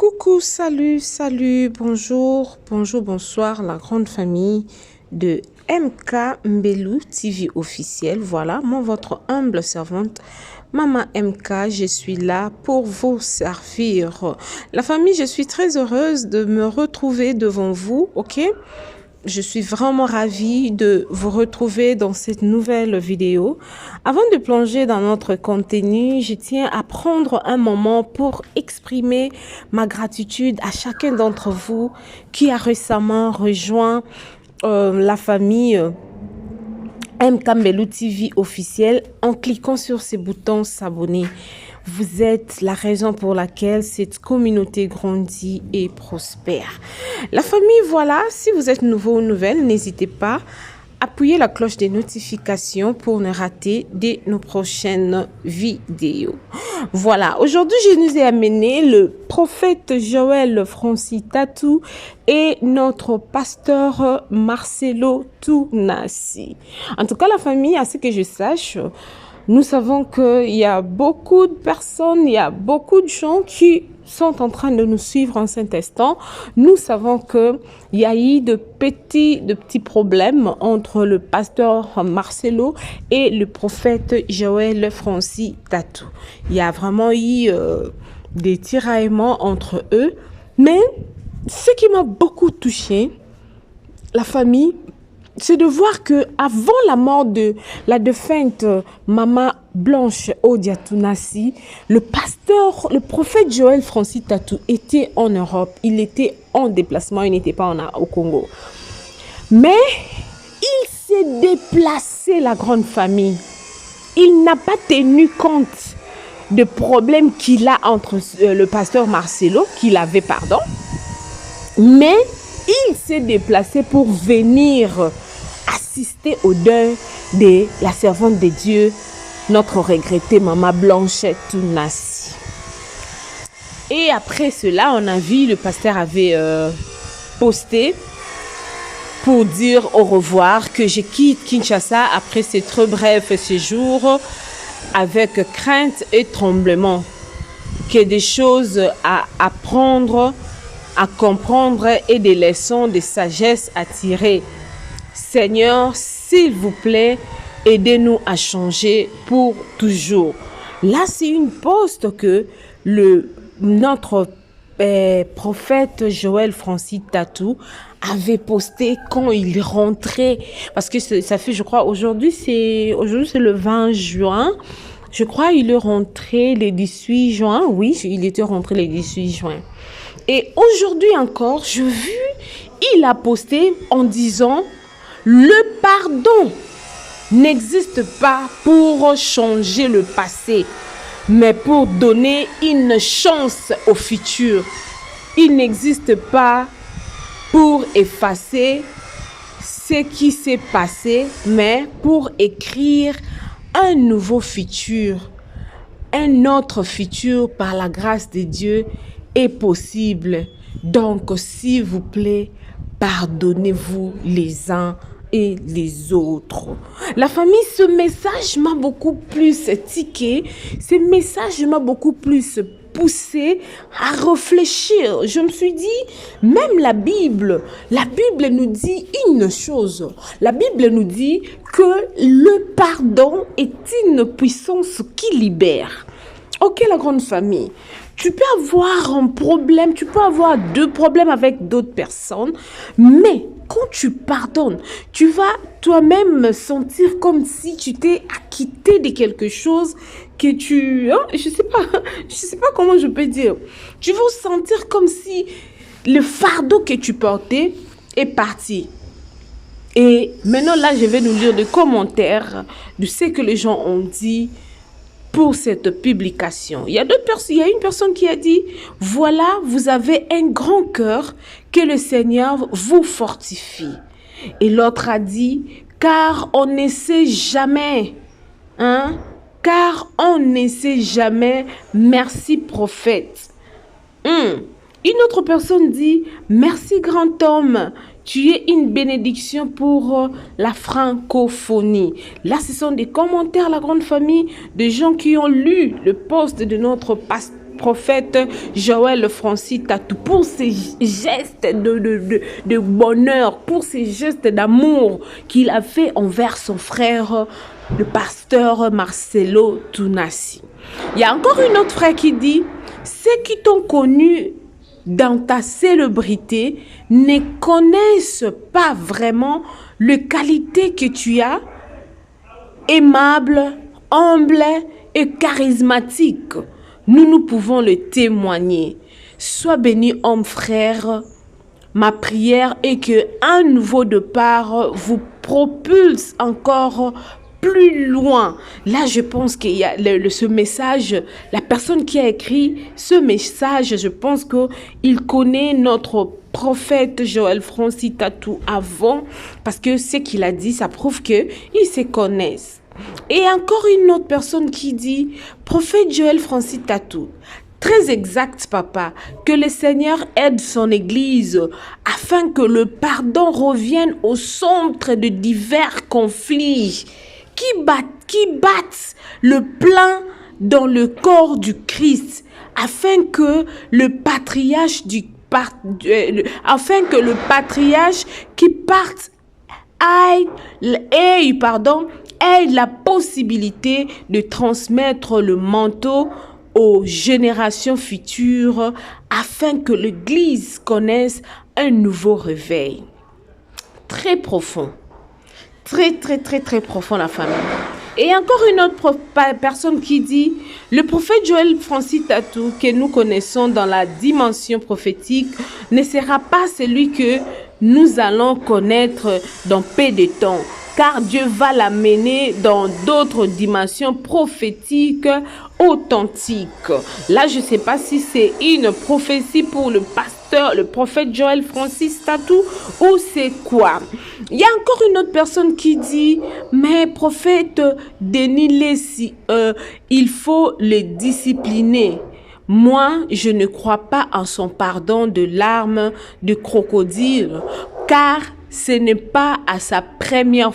Coucou, salut, bonjour, bonsoir, la grande famille de MK Mbelou TV officiel. Voilà, moi, votre humble servante, Maman MK, je suis là pour vous servir. La famille, je suis très heureuse de me retrouver devant vous, ok? Je suis vraiment ravie de vous retrouver dans cette nouvelle vidéo. Avant de plonger dans notre contenu, je tiens à prendre un moment pour exprimer ma gratitude à chacun d'entre vous qui a récemment rejoint la famille MK Mbelou TV officiel en cliquant sur ce bouton s'abonner. Vous êtes la raison pour laquelle cette communauté grandit et prospère. La famille, voilà, si vous êtes nouveau ou nouvelle, n'hésitez pas à appuyer la cloche des notifications pour ne rater nos prochaines vidéos. Voilà, aujourd'hui, je nous ai amené le prophète Joël Francis Tatou et notre pasteur Marcelo Tounassi. En tout cas, la famille, à ce que je sache, nous savons qu'il y a beaucoup de personnes, il y a beaucoup de gens qui sont en train de nous suivre en cet instant. Nous savons qu'il y a eu de petits problèmes entre le pasteur Marcelo et le prophète Joël Francis Tatou. Il y a vraiment eu des tiraillements entre eux. Mais ce qui m'a beaucoup touché, la famille, c'est de voir que avant la mort de la défunte Maman Blanche Odia Tounassi, le prophète Joël Francis Tatou était en Europe. Il était en déplacement, il n'était pas au Congo. Mais il s'est déplacé, la grande famille. Il n'a pas tenu compte des problèmes qu'il a entre le pasteur Marcelo, mais il s'est déplacé pour venir assister au deuil de la servante de Dieu, notre regrettée Maman Blanche Tounassi. Et après cela, on a vu le pasteur avait posté pour dire au revoir, que je quitte Kinshasa après ce très bref séjour avec crainte et tremblement, que des choses à apprendre, à comprendre et des leçons de sagesse à tirer. Seigneur, s'il vous plaît, aidez-nous à changer pour toujours. Là, c'est une poste que notre prophète Joël Francis Tatou avait posté quand il rentrait. Parce que ça fait, je crois, aujourd'hui c'est le 20 juin. Je crois il est rentré le 18 juin. Oui, il était rentré le 18 juin. Et aujourd'hui encore, je vu, il a posté en disant « Le pardon n'existe pas pour changer le passé, mais pour donner une chance au futur. Il n'existe pas pour effacer ce qui s'est passé, mais pour écrire un nouveau futur. Un autre futur par la grâce de Dieu est possible. Donc, s'il vous plaît, pardonnez-vous les uns et les autres. » La famille, ce message m'a beaucoup plus tiqué. Ce message m'a beaucoup plus poussé à réfléchir. Je me suis dit, même la Bible nous dit une chose. La Bible nous dit que le pardon est une puissance qui libère. Ok, la grande famille, tu peux avoir un problème, tu peux avoir deux problèmes avec d'autres personnes, mais quand tu pardonnes, tu vas toi-même sentir comme si tu t'es acquitté de quelque chose que je sais pas comment je peux dire. Tu vas sentir comme si le fardeau que tu portais est parti. Et maintenant là, je vais nous lire des commentaires de ce que les gens ont dit pour cette publication. Il y a une personne qui a dit « Voilà, vous avez un grand cœur, que le Seigneur vous fortifie. » Et l'autre a dit « Car on ne sait jamais, hein? Car on ne sait jamais, merci prophète. » Une autre personne dit « Merci grand homme, tu es une bénédiction pour la francophonie. » Là, ce sont des commentaires, la grande famille, de gens qui ont lu le post de notre prophète Joël Francis Tatou pour ses gestes de bonheur, pour ses gestes d'amour qu'il a fait envers son frère, le pasteur Marcelo Tounassi. Il y a encore une autre frère qui dit, ceux qui t'ont connu dans ta célébrité ne connaissent pas vraiment les qualités que tu as, aimable, humble et charismatique. Nous pouvons le témoigner. Sois béni, homme frère. Ma prière est que un nouveau départ vous propulse encore plus loin. Là, je pense qu'il y a ce message, la personne qui a écrit ce message, je pense qu'il connaît notre prophète Joël Francis Tatou avant, parce que ce qu'il a dit, ça prouve qu'ils se connaissent. Et encore une autre personne qui dit, prophète Joël Francis Tatou, très exact, papa, que le Seigneur aide son Église afin que le pardon revienne au centre de divers conflits qui battent le plein dans le corps du Christ, afin que le patriarche qui parte ait la possibilité de transmettre le manteau aux générations futures afin que l'Église connaisse un nouveau réveil. Très profond. Très profond, la famille. Et encore une autre personne qui dit, le prophète Joël Francis Tatou, que nous connaissons dans la dimension prophétique, ne sera pas celui que nous allons connaître dans peu de temps, car Dieu va l'amener dans d'autres dimensions prophétiques authentiques. Là, je ne sais pas si c'est une prophétie pour le pasteur, le prophète Joël Francis Tatou, ou c'est quoi. Il y a encore une autre personne qui dit, mais prophète Denis Lessi, il faut le discipliner. Moi, je ne crois pas en son pardon de larmes de crocodile, car ce n'est pas à sa première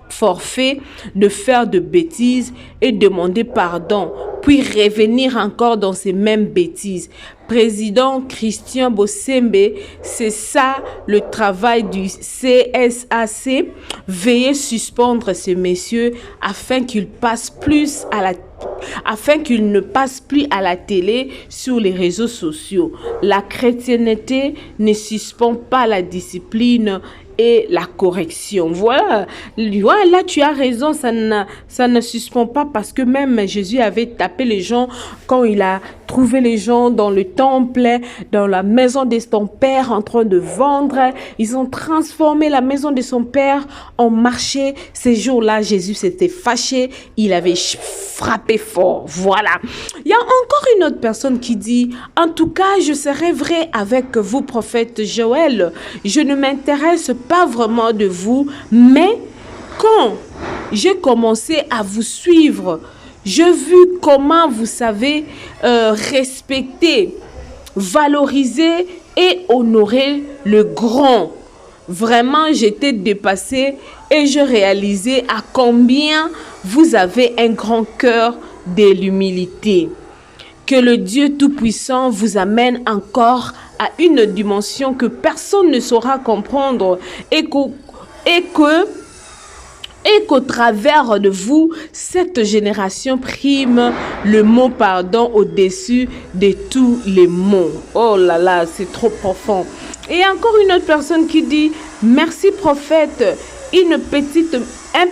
forfait de faire de bêtises et demander pardon, puis revenir encore dans ces mêmes bêtises. Président Christian Bossembe, c'est ça le travail du CSAC. Veuillez suspendre ces messieurs afin qu'ils ne passent plus à la télé, sur les réseaux sociaux. La chrétienté ne suspend pas la discipline et la correction. Voilà, là tu as raison, ça ne suspend pas, parce que même Jésus avait tapé les gens quand il a trouvé les gens dans le temple, dans la maison de son père en train de vendre. Ils ont transformé la maison de son père en marché. Ces jours-là, Jésus s'était fâché, il avait frappé fort. Voilà. Il y a encore une autre personne qui dit, en tout cas, je serai vrai avec vous, prophète Joël. Je ne m'intéresse pas vraiment de vous, mais quand j'ai commencé à vous suivre, j'ai vu comment vous savez respecter, valoriser et honorer le grand. Vraiment, j'étais dépassée et je réalisais à combien vous avez un grand cœur de l'humilité. Que le Dieu Tout-Puissant vous amène encore à une dimension que personne ne saura comprendre et qu'au travers de vous, cette génération prime le mot pardon au-dessus de tous les mots. Oh là là, c'est trop profond. Et encore une autre personne qui dit, merci prophète, un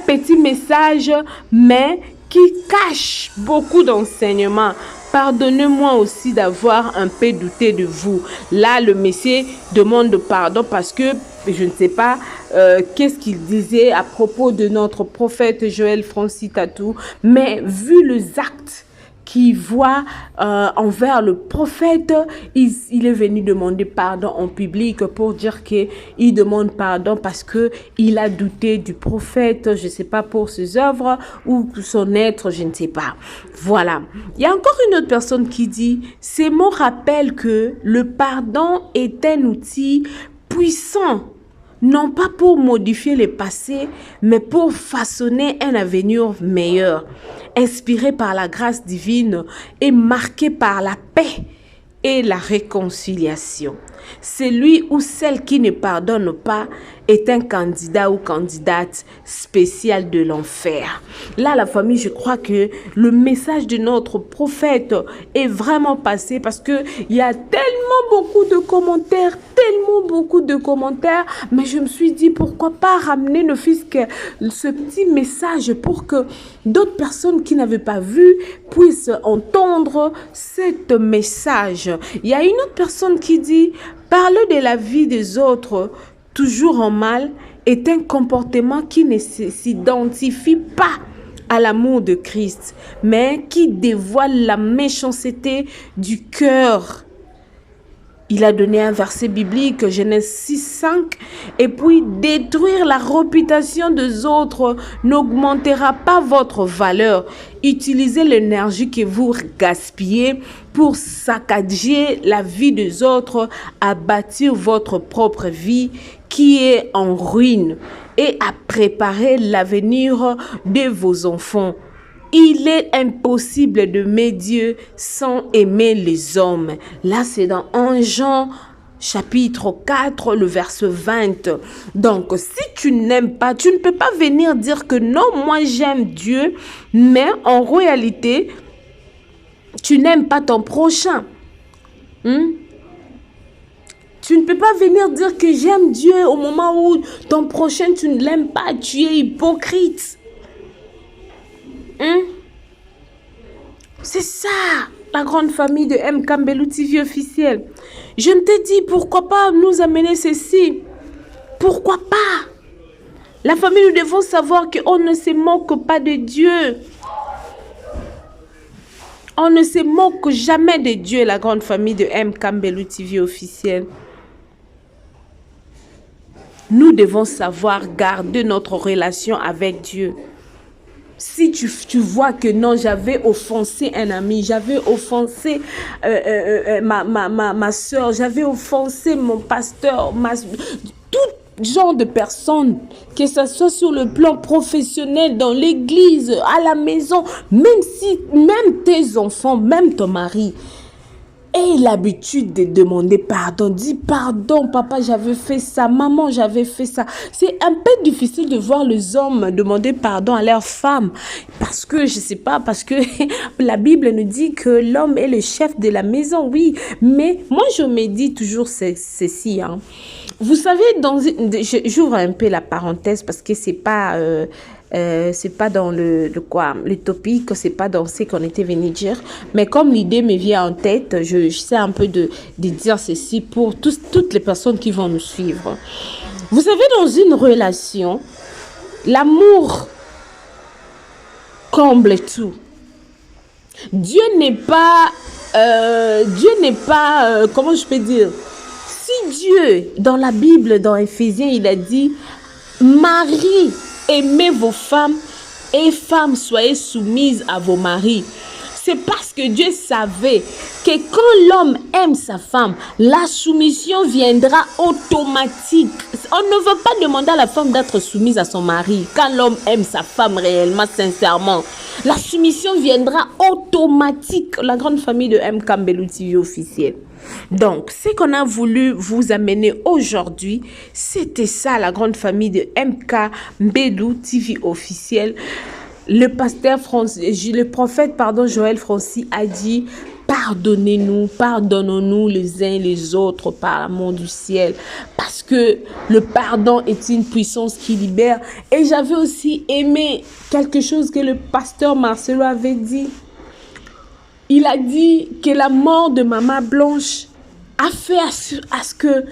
petit message, mais qui cache beaucoup d'enseignements. Pardonnez-moi aussi d'avoir un peu douté de vous. Là, le Messie demande pardon parce que je ne sais pas qu'est-ce qu'il disait à propos de notre prophète Joël Francis Tatou, mais vu les actes qu'il voit envers le prophète, il est venu demander pardon en public pour dire qu'il demande pardon parce qu'il a douté du prophète, je ne sais pas, pour ses œuvres ou son être, je ne sais pas. Voilà. Il y a encore une autre personne qui dit, ces mots rappellent que le pardon est un outil puissant. non pas pour modifier le passé, mais pour façonner un avenir meilleur, inspiré par la grâce divine et marqué par la paix et la réconciliation. Celui ou celle qui ne pardonne pas est un candidat ou candidate spécial de l'enfer. Là, la famille, je crois que le message de notre prophète est vraiment passé parce qu'il y a tellement beaucoup de commentaires, mais je me suis dit pourquoi pas ramener ne fût-ce que ce petit message pour que d'autres personnes qui n'avaient pas vu puissent entendre ce message. Il y a une autre personne qui dit: parler de la vie des autres toujours en mal est un comportement qui ne s'identifie pas à l'amour de Christ, mais qui dévoile la méchanceté du cœur. Il a donné un verset biblique, Genèse 6:5, et puis détruire la réputation des autres n'augmentera pas votre valeur. Utilisez l'énergie que vous gaspillez pour saccager la vie des autres à bâtir votre propre vie qui est en ruine et à préparer l'avenir de vos enfants. Il est impossible d'aimer Dieu sans aimer les hommes. Là, c'est dans 1 Jean chapitre 4, le verset 20. Donc, si tu n'aimes pas, tu ne peux pas venir dire que non, moi j'aime Dieu, mais en réalité, tu n'aimes pas ton prochain. Tu ne peux pas venir dire que j'aime Dieu au moment où ton prochain, tu ne l'aimes pas. Tu es hypocrite. C'est ça, la grande famille de M. Kambelou TV officiel. Je me t'ai dit, pourquoi pas nous amener ceci? Pourquoi pas? La famille, nous devons savoir qu'on ne se moque pas de Dieu. On ne se moque jamais de Dieu, la grande famille de M. Kambelou TV officiel. Nous devons savoir garder notre relation avec Dieu. Si tu vois que non, j'avais offensé un ami, j'avais offensé ma soeur, j'avais offensé mon pasteur, tout genre de personnes, que ce soit sur le plan professionnel, dans l'église, à la maison, même tes enfants, même ton mari, aie l'habitude de demander pardon. Dis pardon, papa, j'avais fait ça, maman, j'avais fait ça. C'est un peu difficile de voir les hommes demander pardon à leurs femmes. Parce que, je sais pas, parce que la Bible nous dit que l'homme est le chef de la maison, oui. Mais moi, je me dis toujours ceci, hein. Vous savez, j'ouvre un peu la parenthèse parce que c'est pas dans le topic, c'est pas dans ce qu'on était venu dire, mais comme l'idée me vient en tête, je sais un peu de dire ceci pour toutes les personnes qui vont nous suivre. Vous savez, dans une relation, l'amour comble tout. Dieu n'est pas, comment je peux dire? Si Dieu, dans la Bible, dans Éphésiens, il a dit, Marie, aimez vos femmes et femmes, soyez soumises à vos maris. C'est parce que Dieu savait que quand l'homme aime sa femme, la soumission viendra automatique. On ne veut pas demander à la femme d'être soumise à son mari. Quand l'homme aime sa femme réellement, sincèrement, la soumission viendra automatique. La grande famille de M. Kambelou TV officiel. Donc, ce qu'on a voulu vous amener aujourd'hui, c'était ça, la grande famille de MK Kambelou TV officiel. Le prophète, Joël Francis a dit, pardonnons-nous les uns les autres par l'amour du ciel. Parce que le pardon est une puissance qui libère. Et j'avais aussi aimé quelque chose que le pasteur Marcelo avait dit. Il a dit que la mort de Maman Blanche a fait à ce que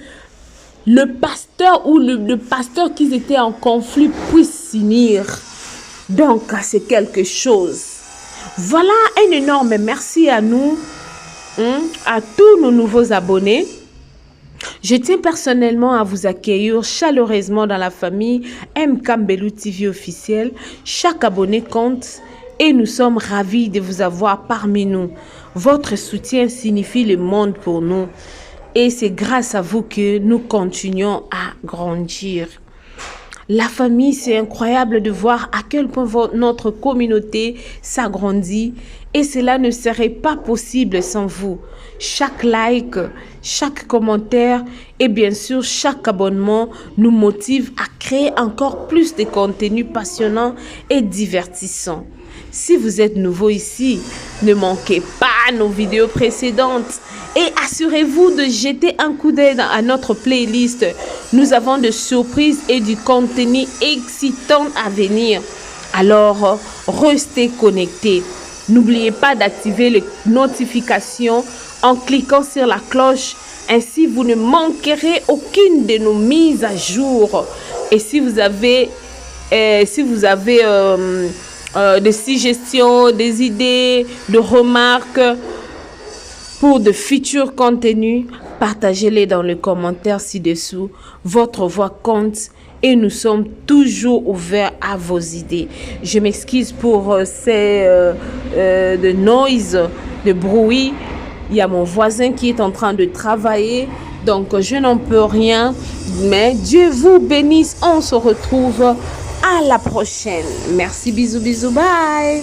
le pasteur ou le pasteur qui était en conflit puisse s'unir. Donc, c'est quelque chose. Voilà un énorme merci à nous, à tous nos nouveaux abonnés. Je tiens personnellement à vous accueillir chaleureusement dans la famille M. Kambelou TV officiel. Chaque abonné compte. Et nous sommes ravis de vous avoir parmi nous. Votre soutien signifie le monde pour nous. Et c'est grâce à vous que nous continuons à grandir. La famille, c'est incroyable de voir à quel point notre communauté s'agrandit et cela ne serait pas possible sans vous. Chaque like, chaque commentaire et bien sûr chaque abonnement nous motive à créer encore plus de contenus passionnants et divertissants. Si vous êtes nouveau ici, ne manquez pas nos vidéos précédentes et assurez-vous de jeter un coup d'œil à notre playlist. Nous avons de surprises et du contenu excitant à venir. Alors, restez connectés. N'oubliez pas d'activer les notifications en cliquant sur la cloche. Ainsi, vous ne manquerez aucune de nos mises à jour. Et si vous avez des suggestions, des idées, de remarques pour de futurs contenus, partagez-les dans les commentaires ci-dessous. Votre voix compte et nous sommes toujours ouverts à vos idées. Je m'excuse pour de noise, de bruit. Il y a mon voisin qui est en train de travailler, donc je n'en peux rien. Mais Dieu vous bénisse. On se retrouve à la prochaine. Merci, bisous, bisous, bye.